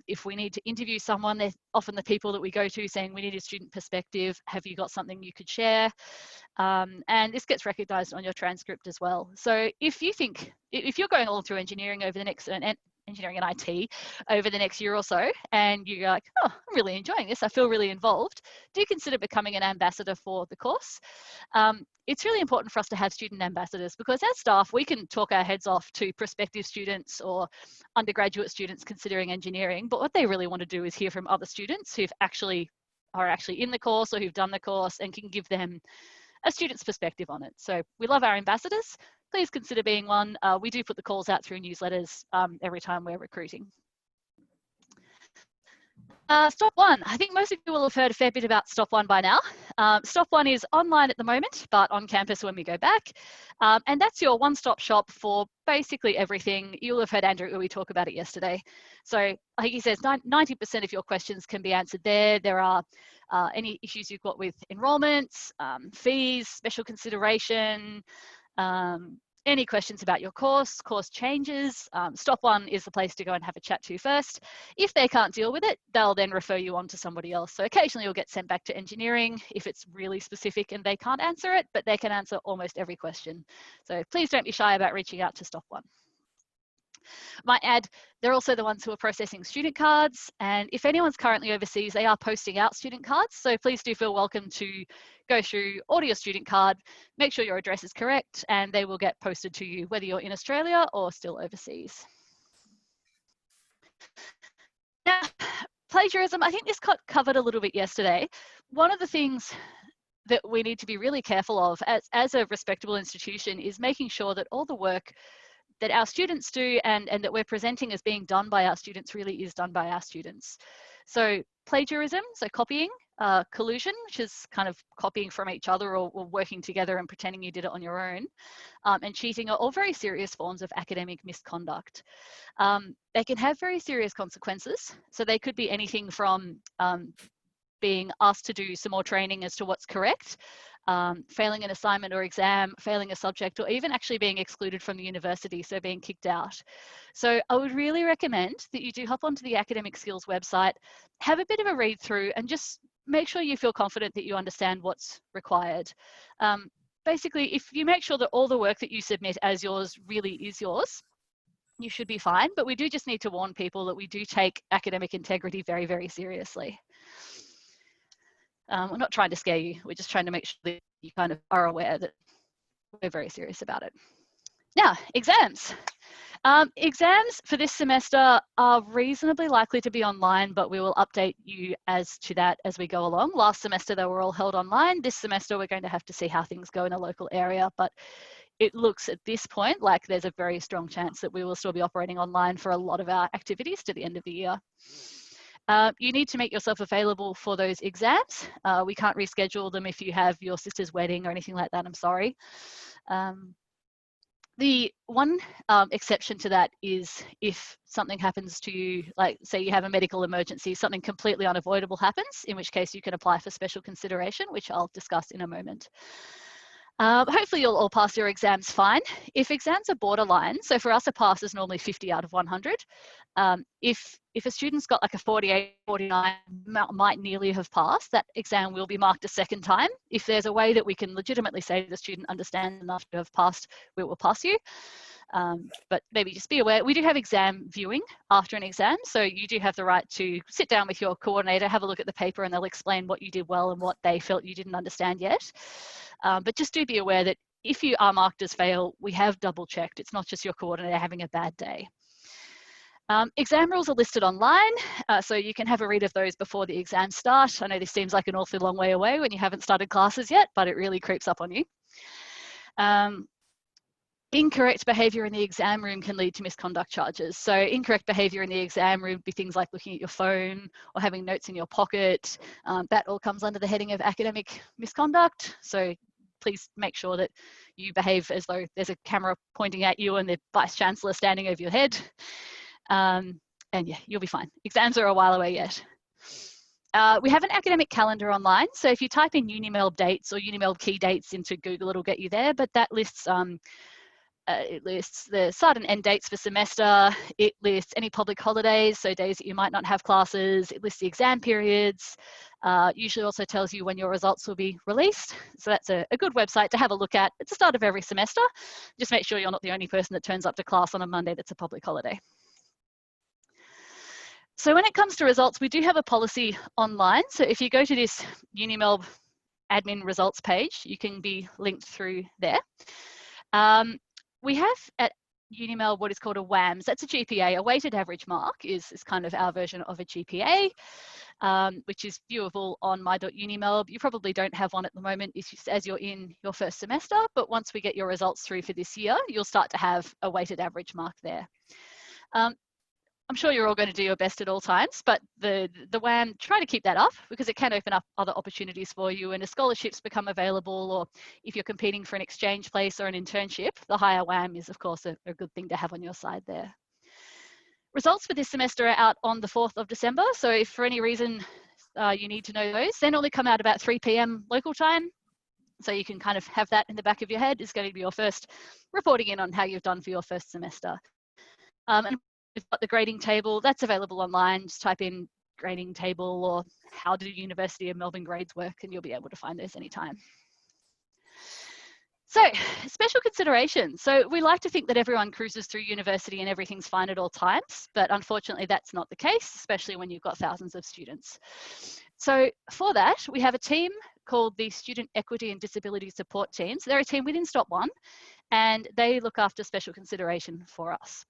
If we need to interview someone, they're often the people that we go to saying, we need a student perspective. Have you got something you could share? And this gets recognised on your transcript as well. So if you're going all through engineering over the next, engineering and IT over the next year or so, and you're like, oh, I'm really enjoying this, I feel really involved, do consider becoming an ambassador for the course. It's really important for us to have student ambassadors, because as staff, we can talk our heads off to prospective students or undergraduate students considering engineering, but what they really want to do is hear from other students who are actually in the course or who've done the course, and can give them a student's perspective on it. So we love our ambassadors. Please consider being one. We do put the calls out through newsletters every time we're recruiting. Stop One. I think most of you will have heard a fair bit about Stop One by now. Stop One is online at the moment, but on campus when we go back. And that's your one-stop shop for basically everything. You'll have heard Andrew Uwe talk about it yesterday. So I think he says 90% of your questions can be answered there. There are any issues you've got with enrollments, fees, special consideration, any questions about your course changes, Stop One is the place to go and have a chat to first. If they can't deal with it, they'll then refer you on to somebody else. So occasionally you'll get sent back to engineering if it's really specific and they can't answer it, but they can answer almost every question. So please don't be shy about reaching out to Stop One. Might add, they're also the ones who are processing student cards, and if anyone's currently overseas, they are posting out student cards, so please do feel welcome to go through, order your student card, make sure your address is correct, and they will get posted to you whether you're in Australia or still overseas. Now, plagiarism, I think this got covered a little bit yesterday. One of the things that we need to be really careful of as a respectable institution is making sure that all the work that our students do and that we're presenting as being done by our students really is done by our students. So plagiarism, so copying, collusion, which is kind of copying from each other or working together and pretending you did it on your own, and cheating are all very serious forms of academic misconduct. They can have very serious consequences. So they could be anything from being asked to do some more training as to what's correct, failing an assignment or exam, failing a subject, or even actually being excluded from the university, so being kicked out. So I would really recommend that you do hop onto the Academic Skills website, have a bit of a read through, and just make sure you feel confident that you understand what's required. Basically, if you make sure that all the work that you submit as yours really is yours, you should be fine. But we do just need to warn people that we do take academic integrity very, very seriously. We're not trying to scare you. We're just trying to make sure that you kind of are aware that we're very serious about it. Now, exams. Exams for this semester are reasonably likely to be online, but we will update you as to that as we go along. Last semester, they were all held online. This semester, we're going to have to see how things go in a local area, but it looks at this point like there's a very strong chance that we will still be operating online for a lot of our activities to the end of the year. You need to make yourself available for those exams. We can't reschedule them if you have your sister's wedding or anything like that, I'm sorry. The one exception to that is if something happens to you, like say you have a medical emergency, something completely unavoidable happens, in which case you can apply for special consideration, which I'll discuss in a moment. Hopefully you'll all pass your exams fine. If exams are borderline, so for us a pass is normally 50 out of 100. If a student's got like a 48, 49, might nearly have passed, that exam will be marked a second time. If there's a way that we can legitimately say to the student, understand enough to have passed, we will pass you. But maybe just be aware, we do have exam viewing after an exam, so you do have the right to sit down with your coordinator, have a look at the paper, and they'll explain what you did well and what they felt you didn't understand yet. But just do be aware that if you are marked as fail, we have double checked. It's not just your coordinator having a bad day. Exam rules are listed online, so you can have a read of those before the exams start. I know this seems like an awfully long way away when you haven't started classes yet, but it really creeps up on you. Incorrect behaviour in the exam room can lead to misconduct charges. So incorrect behaviour in the exam room would be things like looking at your phone or having notes in your pocket. That all comes under the heading of academic misconduct. So please make sure that you behave as though there's a camera pointing at you and the Vice Chancellor standing over your head. And yeah, you'll be fine. Exams are a while away yet. We have an academic calendar online. So if you type in Unimelb dates or Unimelb key dates into Google, it'll get you there. But that lists it lists the start and end dates for semester. It lists any public holidays, so days that you might not have classes. It lists the exam periods. Usually also tells you when your results will be released. So that's a good website to have a look at at the start of every semester. Just make sure you're not the only person that turns up to class on a Monday that's a public holiday. So when it comes to results, we do have a policy online. So if you go to this Unimelb admin results page, you can be linked through there. We have at Unimelb what is called a WAMS. That's a GPA. A weighted average mark is kind of our version of a GPA, which is viewable on my.unimelb. You probably don't have one at the moment as you're in your first semester, but once we get your results through for this year, you'll start to have a weighted average mark there. I'm sure you're all going to do your best at all times, but the WAM, try to keep that up because it can open up other opportunities for you, and as scholarships become available, or if you're competing for an exchange place or an internship, the higher WAM is of course a good thing to have on your side there. Results for this semester are out on the 4th of December, so if for any reason you need to know those, they normally come out about 3 p.m. local time. So you can kind of have that in the back of your head. Is going to be your first reporting in on how you've done for your first semester. And we've got the grading table that's available online. Just type in grading table or how do University of Melbourne grades work, and you'll be able to find those anytime. So special consideration. So we like to think that everyone cruises through university and everything's fine at all times, but unfortunately that's not the case, especially when you've got thousands of students. So for that, we have a team called the Student Equity and Disability Support Teams. They're a team within Stop 1, and they look after special consideration for us.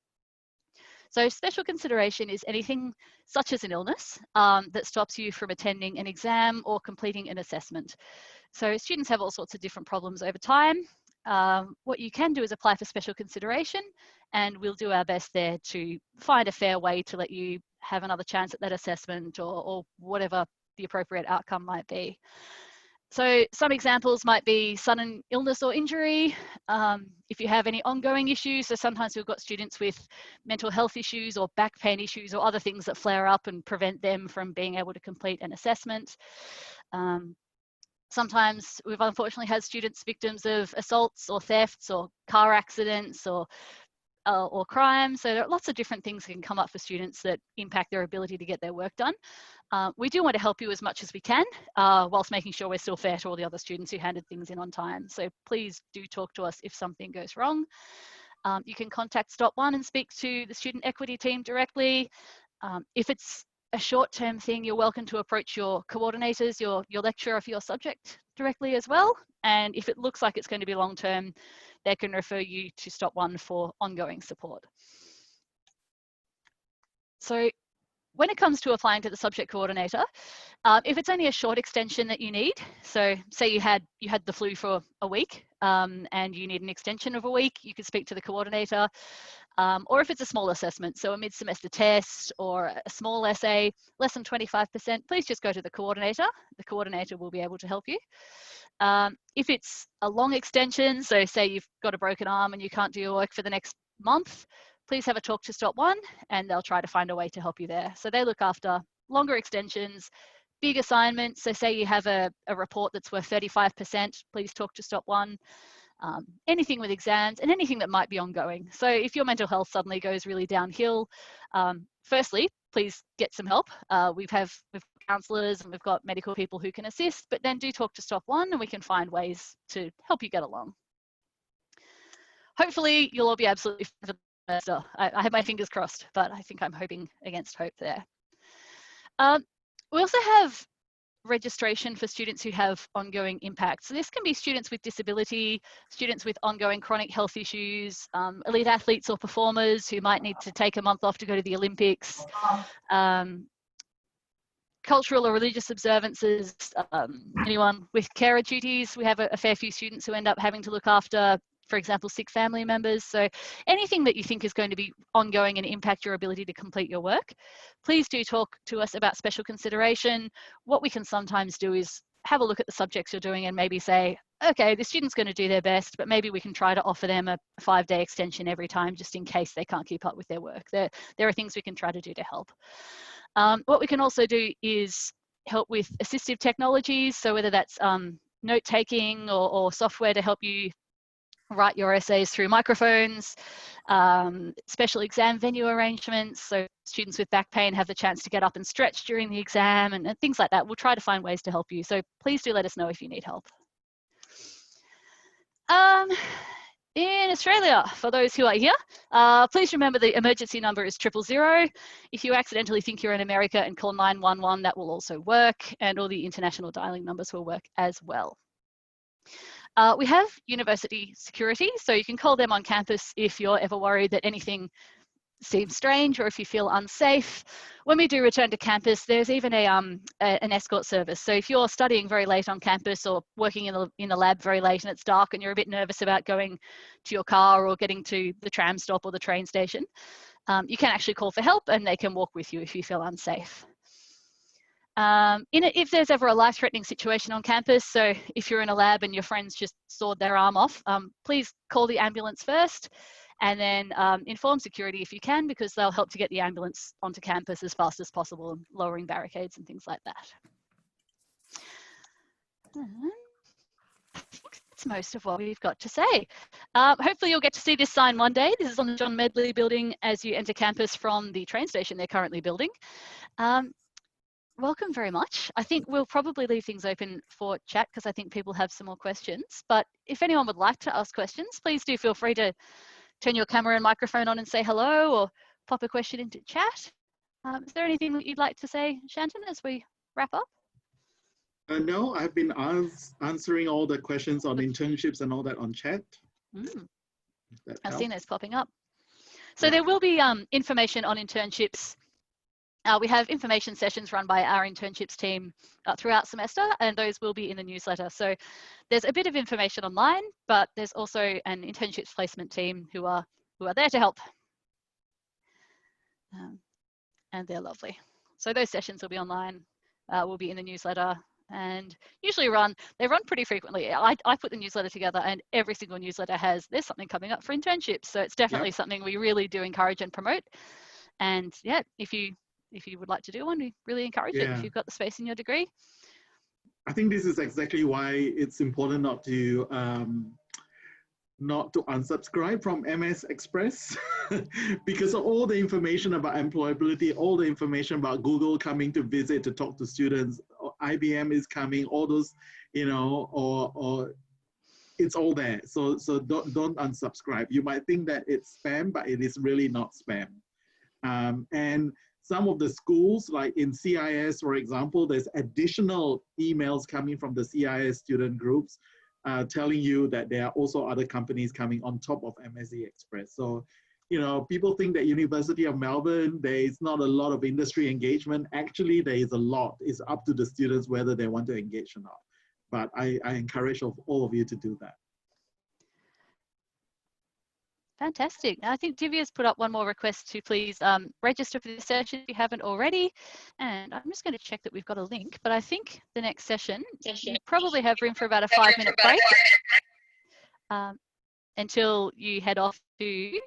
So special consideration is anything such as an illness that stops you from attending an exam or completing an assessment. So students have all sorts of different problems over time. What you can do is apply for special consideration, and we'll do our best there to find a fair way to let you have another chance at that assessment or whatever the appropriate outcome might be. So some examples might be sudden illness or injury. If you have any ongoing issues, so sometimes we've got students with mental health issues or back pain issues or other things that flare up and prevent them from being able to complete an assessment. Sometimes we've unfortunately had students victims of assaults or thefts or car accidents or crime. So there are lots of different things that can come up for students that impact their ability to get their work done. We do want to help you as much as we can, whilst making sure we're still fair to all the other students who handed things in on time. So please do talk to us if something goes wrong. You can contact Stop 1 and speak to the student equity team directly. If it's a short-term thing, you're welcome to approach your coordinators, your lecturer for your subject directly as well. And if it looks like it's going to be long-term, they can refer you to Stop 1 for ongoing support. So when it comes to applying to the subject coordinator, if it's only a short extension that you need, so say you had the flu for a week and you need an extension of a week, you could speak to the coordinator. Or if it's a small assessment, so a mid-semester test or a small essay, less than 25%, please just go to the coordinator. The coordinator will be able to help you. If it's a long extension, so say you've got a broken arm and you can't do your work for the next month, please have a talk to Stop 1 and they'll try to find a way to help you there. So they look after longer extensions, big assignments. So say you have a report that's worth 35%, please talk to Stop 1. Anything with exams and anything that might be ongoing. So if your mental health suddenly goes really downhill, firstly, please get some help. We've counsellors and we've got medical people who can assist, but then do talk to Stop 1 and we can find ways to help you get along. Hopefully you'll all be absolutely fine for the semester. I have my fingers crossed, but I think I'm hoping against hope there. We also have registration for students who have ongoing impact. So this can be students with disability, students with ongoing chronic health issues, elite athletes or performers who might need to take a month off to go to the Olympics, cultural or religious observances, anyone with carer duties. We have a fair few students who end up having to look after, for example, sick family members. So anything that you think is going to be ongoing and impact your ability to complete your work, please do talk to us about special consideration. What we can sometimes do is have a look at the subjects you're doing and maybe say, okay, the student's going to do their best, but maybe we can try to offer them a 5-day extension every time just in case they can't keep up with their work. There are things we can try to do to help. What we can also do is help with assistive technologies. So whether that's note-taking or software to help you write your essays through microphones, special exam venue arrangements, so students with back pain have the chance to get up and stretch during the exam and things like that. We'll try to find ways to help you. So please do let us know if you need help. In Australia, for those who are here, please remember the emergency number is 000. If you accidentally think you're in America and call 911, that will also work, and all the international dialing numbers will work as well. We have university security, so you can call them on campus if you're ever worried that anything seems strange or if you feel unsafe. When we do return to campus, there's even an escort service. So if you're studying very late on campus or working in the lab very late and it's dark and you're a bit nervous about going to your car or getting to the tram stop or the train station, you can actually call for help and they can walk with you if you feel unsafe. If there's ever a life-threatening situation on campus, so if you're in a lab and your friends just sawed their arm off, please call the ambulance first and then inform security if you can, because they'll help to get the ambulance onto campus as fast as possible, lowering barricades and things like that. I think that's most of what we've got to say. Hopefully you'll get to see this sign one day. This is on the John Medley building as you enter campus from the train station they're currently building. Welcome very much. I think we'll probably leave things open for chat because I think people have some more questions. But if anyone would like to ask questions, please do feel free to turn your camera and microphone on and say hello or pop a question into chat. Is there anything that you'd like to say, Shanton, as we wrap up? No, I've been answering all the questions on internships and all that on chat. I've seen those popping up. So there will be information on internships. We have information sessions run by our internships team throughout semester, and those will be in the newsletter. So there's a bit of information online, but there's also an internships placement team who are there to help. And they're lovely. So those sessions will be online, will be in the newsletter, and usually they run pretty frequently. I put the newsletter together, and every single newsletter there's something coming up for internships. So it's definitely something we really do encourage and promote. And yeah, if you would like to do one, we really encourage it if you've got the space in your degree. I think this is exactly why it's important not to unsubscribe from MS Express because of all the information about employability, all the information about Google coming to visit to talk to students, IBM is coming, all those, or it's all there. So don't unsubscribe. You might think that it's spam, but it is really not spam. And some of the schools, like in CIS, for example, there's additional emails coming from the CIS student groups telling you that there are also other companies coming on top of MSE Express. So, people think that University of Melbourne, there is not a lot of industry engagement. Actually, there is a lot. It's up to the students whether they want to engage or not. But I encourage all of you to do that. Fantastic. Now, I think Divya's put up one more request to please register for this session if you haven't already. And I'm just going to check that we've got a link, but I think the next session, you probably have room for about a 5-minute break until you head off to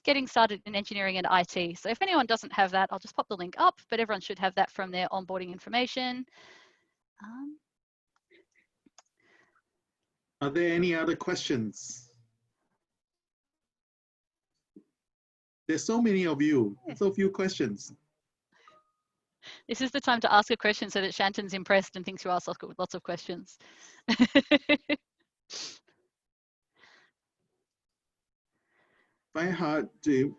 getting started in engineering and IT. So if anyone doesn't have that, I'll just pop the link up, but everyone should have that from their onboarding information. Are there any other questions? There's so many of you, so few questions. This is the time to ask a question so that Shanton's impressed and thinks you ask lots of questions. Very hard to,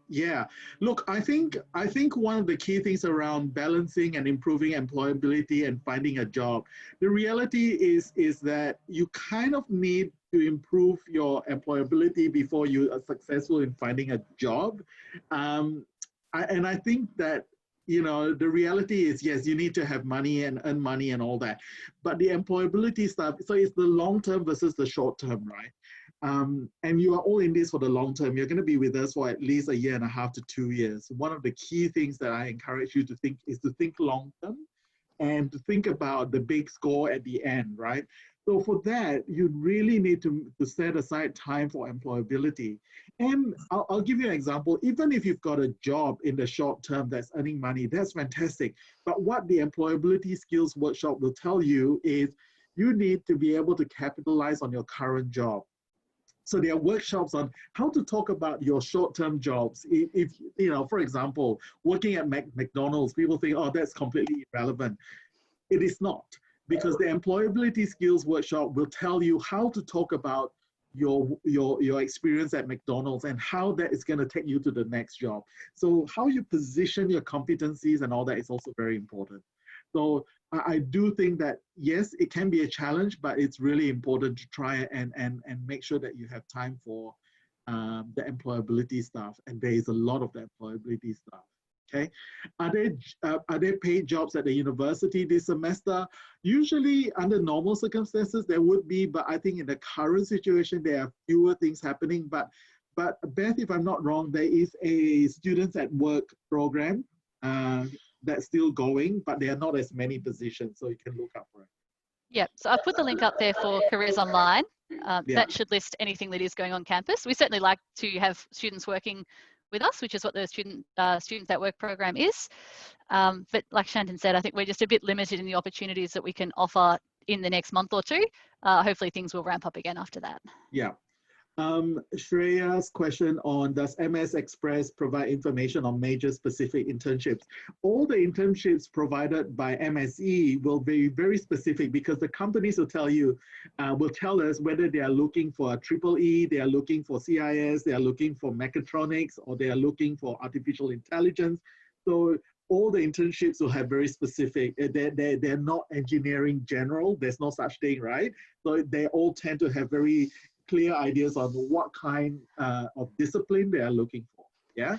yeah. Look, I think one of the key things around balancing and improving employability and finding a job, the reality is that you kind of need to improve your employability before you are successful in finding a job. And I think that, the reality is, yes, you need to have money and earn money and all that. But the employability stuff, so it's the long term versus the short term, right? And you are all in this for the long term. You're going to be with us for at least 1.5 to 2 years. One of the key things that I encourage you to think is to think long term and to think about the big score at the end, right? So for that, you really need to set aside time for employability. And I'll give you an example. Even if you've got a job in the short term that's earning money, that's fantastic. But what the employability skills workshop will tell you is you need to be able to capitalize on your current job. So there are workshops on how to talk about your short-term jobs. If you know, for example, working at McDonald's, people think, oh, that's completely irrelevant. It is not, because the employability skills workshop will tell you how to talk about your experience at McDonald's and how that is going to take you to the next job. So how you position your competencies and all that is also very important. So I do think that, yes, it can be a challenge, but it's really important to try and make sure that you have time for the employability stuff. And there is a lot of the employability stuff. Okay, are there paid jobs at the university this semester? Usually, under normal circumstances, there would be, but I think in the current situation, there are fewer things happening. But Beth, if I'm not wrong, there is a students at work program that's still going, but there are not as many positions, so you can look up for it. Yep, so I've put the link up there for Careers Online. Yeah. That should list anything that is going on campus. We certainly like to have students working with us, which is what the Students at Work program is. But like Shanton said, I think we're just a bit limited in the opportunities that we can offer in the next month or two. Hopefully things will ramp up again after that. Yeah. Shreya's question on, does MS Express provide information on major specific internships? All the internships provided by MSE will be very specific, because the companies will tell you, will tell us whether they are looking for a triple E, they are looking for CIS, they are looking for mechatronics, or they are looking for artificial intelligence. So all the internships will have very specific, they're not engineering general, there's no such thing, right? So they all tend to have very clear ideas on what kind of discipline they are looking for. Yeah.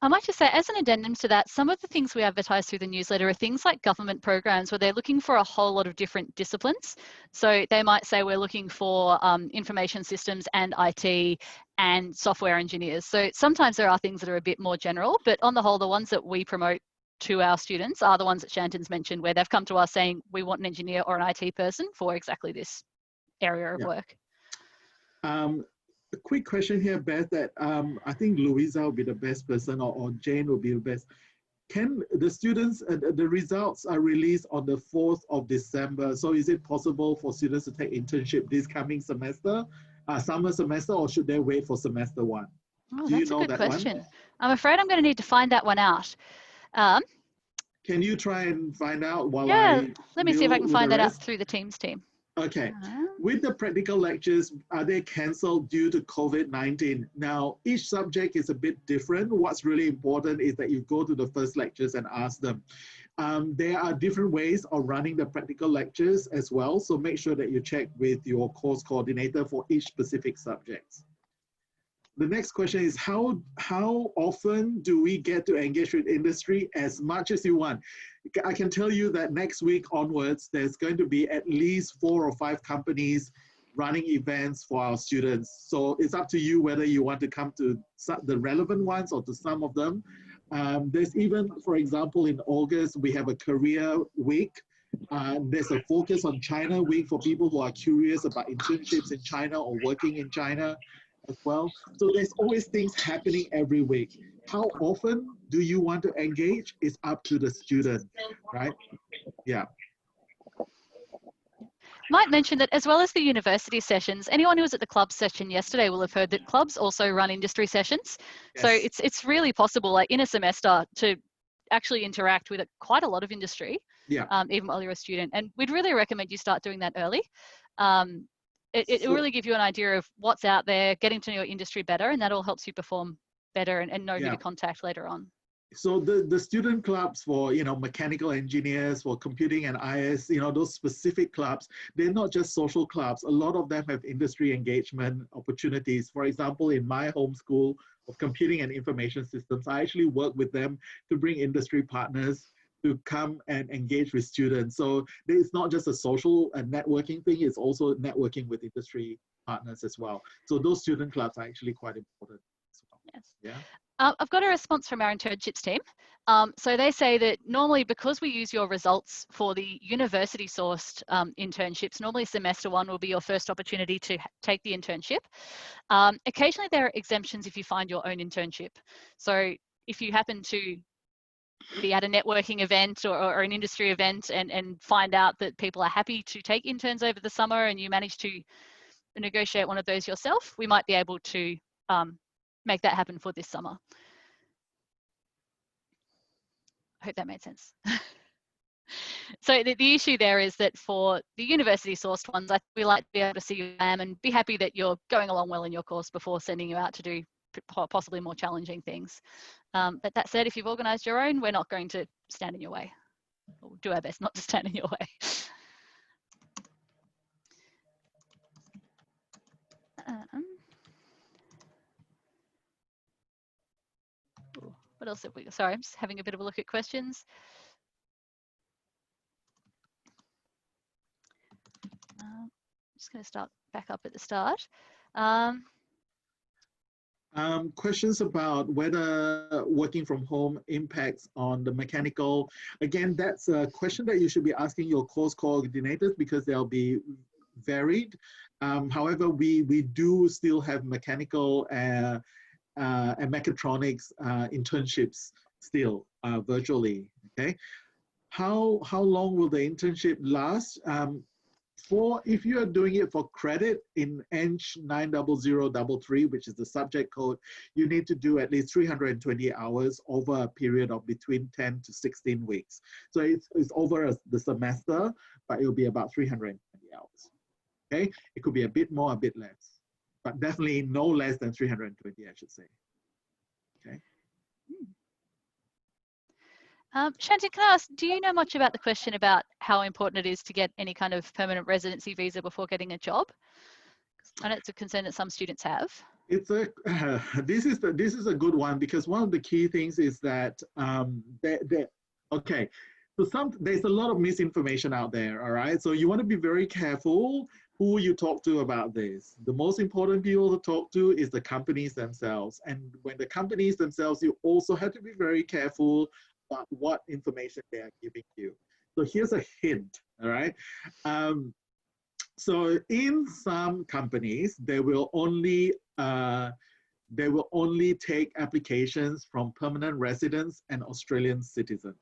I might just say, as an addendum to that, some of the things we advertise through the newsletter are things like government programs where they're looking for a whole lot of different disciplines. So they might say we're looking for information systems and IT and software engineers. So sometimes there are things that are a bit more general, but on the whole, the ones that we promote to our students are the ones that Shanton's mentioned, where they've come to us saying we want an engineer or an IT person for exactly this area of work. A quick question here, Beth, that I think Louisa will be the best person, or Jane will be the best. Can the students, the results are released on the 4th of December. So is it possible for students to take internship this coming semester, summer semester, or should they wait for semester 1? Oh, that's a good question. I'm afraid I'm going to need to find that one out. Can you try and find out while let me see if I can find that out through the Teams team. Okay. With the practical lectures, are they cancelled due to COVID-19? Now, each subject is a bit different. What's really important is that you go to the first lectures and ask them. There are different ways of running the practical lectures as well. So make sure that you check with your course coordinator for each specific subject. The next question is, how often do we get to engage with industry? As much as you want. I can tell you that next week onwards, there's going to be at least 4 or 5 companies running events for our students. So it's up to you whether you want to come to the relevant ones or to some of them. There's even, for example, in August, we have a career week. There's a focus on China week for people who are curious about internships in China or working in China as well. So there's always things happening every week. How often do you want to engage is up to the student, right? Yeah. Might mention that as well as the university sessions, anyone who was at the club session yesterday will have heard that clubs also run industry sessions. Yes. So it's really possible, like in a semester, to actually interact with quite a lot of industry, even while you're a student. And we'd really recommend you start doing that early. It will really give you an idea of what's out there, getting to know your industry better, and that all helps you perform better and know who to contact later on. So the student clubs for, mechanical engineers, for computing and IS, those specific clubs, they're not just social clubs. A lot of them have industry engagement opportunities. For example, in my home school of computing and information systems, I actually work with them to bring industry partners to come and engage with students. So it's not just a social and networking thing, it's also networking with industry partners as well. So those student clubs are actually quite important as well. Yes. Yeah. I've got a response from our internships team. So they say that normally, because we use your results for the university sourced internships, normally semester one will be your first opportunity to take the internship. Occasionally there are exemptions if you find your own internship. So if you happen to be at a networking event or an industry event and find out that people are happy to take interns over the summer and you manage to negotiate one of those yourself, we might be able to make that happen for this summer. I hope that made sense. So the issue there is that for the university sourced ones, we like to be able to see you and be happy that you're going along well in your course before sending you out to do possibly more challenging things. But that said, if you've organised your own, we're not going to stand in your way. We'll do our best not to stand in your way. What else have we got? Sorry, I'm just having a bit of a look at questions. I'm just going to start back up at the start. Questions about whether working from home impacts on the mechanical. Again, that's a question that you should be asking your course coordinators because they'll be varied. However, we do still have mechanical and mechatronics internships still virtually. Okay, how long will the internship last? If you are doing it for credit in ENG 90033, which is the subject code, you need to do at least 320 hours over a period of between 10 to 16 weeks. So it's over the semester, but it will be about 320 hours. Okay, it could be a bit more, a bit less, but definitely no less than 320, I should say. Okay. Shanti, can I ask, do you know much about the question about how important it is to get any kind of permanent residency visa before getting a job? I know it's a concern that some students have. It's a this is a good one because one of the key things is that okay, so there's a lot of misinformation out there. All right, so you want to be very careful who you talk to about this. The most important people to talk to is the companies themselves, and when the companies themselves, you also have to be very careful about what information they are giving you. So here's a hint. All right. So in some companies, they will only take applications from permanent residents and Australian citizens.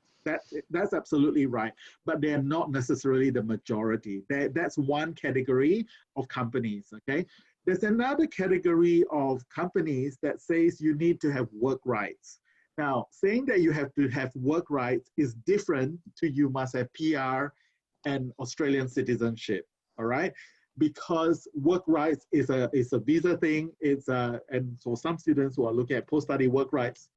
That's absolutely right, but they're not necessarily the majority. That's one category of companies, okay? There's another category of companies that says you need to have work rights. Now, saying that you have to have work rights is different to you must have PR and Australian citizenship. All right, because work rights is a visa thing. And so some students who are looking at post-study work rights,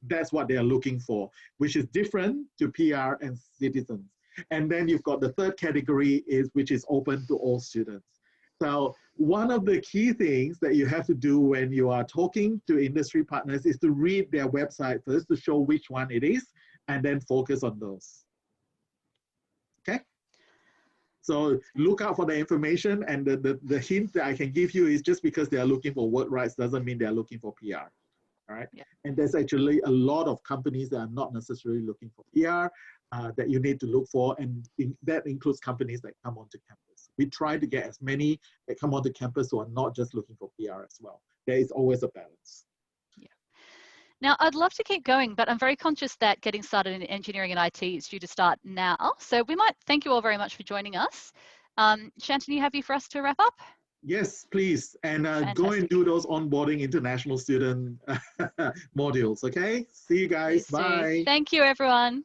that's what they are looking for, which is different to PR and citizens. And then you've got the third category which is open to all students. So one of the key things that you have to do when you are talking to industry partners is to read their website first to show which one it is, and then focus on those. Okay? So look out for the information, and the hint that I can give you is just because they are looking for work rights doesn't mean they are looking for PR. All right. Yeah. And there's actually a lot of companies that are not necessarily looking for PR that you need to look for. And that includes companies that come onto campus. We try to get as many that come onto campus who are not just looking for PR as well. There is always a balance. Yeah. Now, I'd love to keep going, but I'm very conscious that getting started in engineering and IT is due to start now. So we might thank you all very much for joining us. Shantan, you happy for us to wrap up? Yes, please. And go and do those onboarding international student modules, okay? See you guys. Bye. Thank you, everyone.